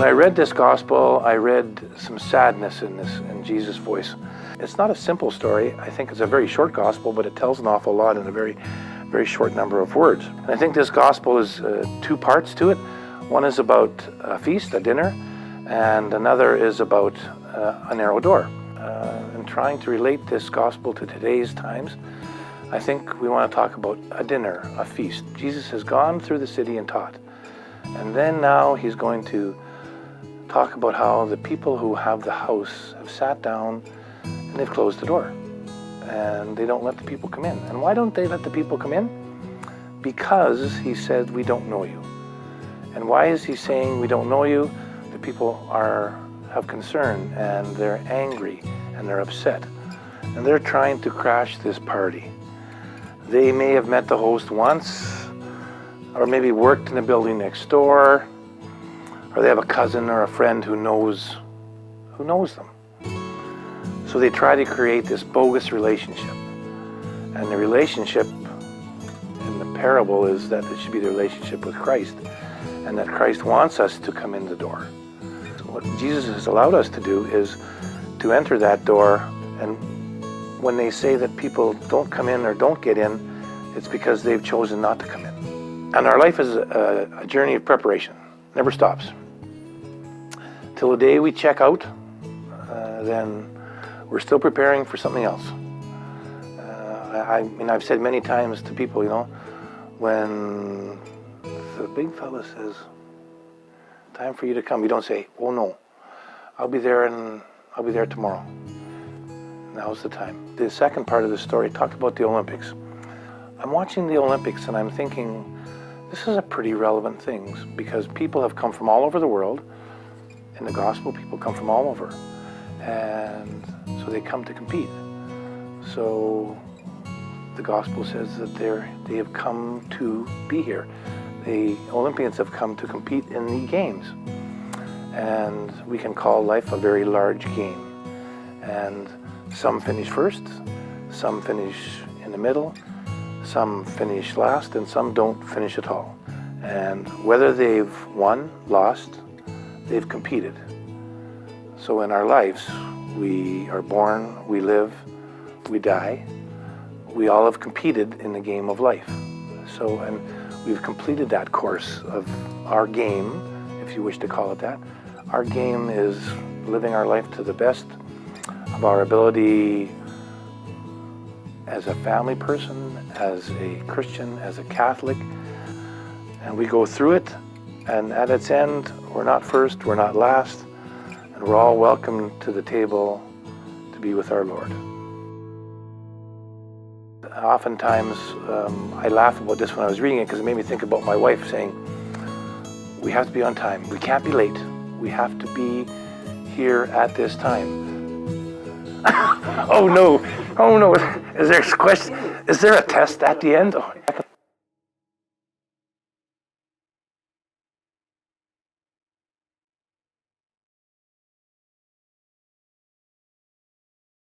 When I read this gospel, I read some sadness in Jesus' voice. It's not a simple story. I think it's a very short gospel, but it tells an awful lot in a very, very short number of words. And I think this gospel is two parts to it. One is about a feast, a dinner, and another is about a narrow door. And trying to relate this gospel to today's times, I think we want to talk about a dinner, a feast. Jesus has gone through the city and taught. And then now he's going to talk about how the people who have the house have sat down and they've closed the door. And they don't let the people come in. And why don't they let the people come in? Because he said, we don't know you. And why is he saying we don't know you? The people have concern and they're angry and they're upset. And they're trying to crash this party. They may have met the host once, or maybe worked in the building next door, or they have a cousin or a friend who knows them. So they try to create this bogus relationship. And the relationship in the parable is that it should be the relationship with Christ, and that Christ wants us to come in the door. So what Jesus has allowed us to do is to enter that door, and when they say that people don't come in or don't get in, it's because they've chosen not to come in. And our life is a journey of preparation, never stops. Till the day we check out, then we're still preparing for something else. I mean, I've said many times to people, when the big fella says, time for you to come, you don't say, oh no, I'll be there tomorrow. Now's the time. The second part of the story talked about the Olympics. I'm watching the Olympics and I'm thinking, this is a pretty relevant thing, because people have come from all over the world. In the gospel, people come from all over. And so they come to compete. So the gospel says that they have come to be here. The Olympians have come to compete in the games. And we can call life a very large game. And some finish first, some finish in the middle, some finish last, and some don't finish at all. And whether they've won, lost, they've competed. So in our lives, we are born, we live, we die. We all have competed in the game of life. And we've completed that course of our game, if you wish to call it that. Our game is living our life to the best of our ability as a family person, as a Christian, as a Catholic. And we go through it, and at its end, we're not first, we're not last, and we're all welcome to the table to be with our Lord. Oftentimes, I laugh about this when I was reading it, because it made me think about my wife saying, we have to be on time, we can't be late, we have to be here at this time. Oh no, is there a question? Is there a test at the end? Oh,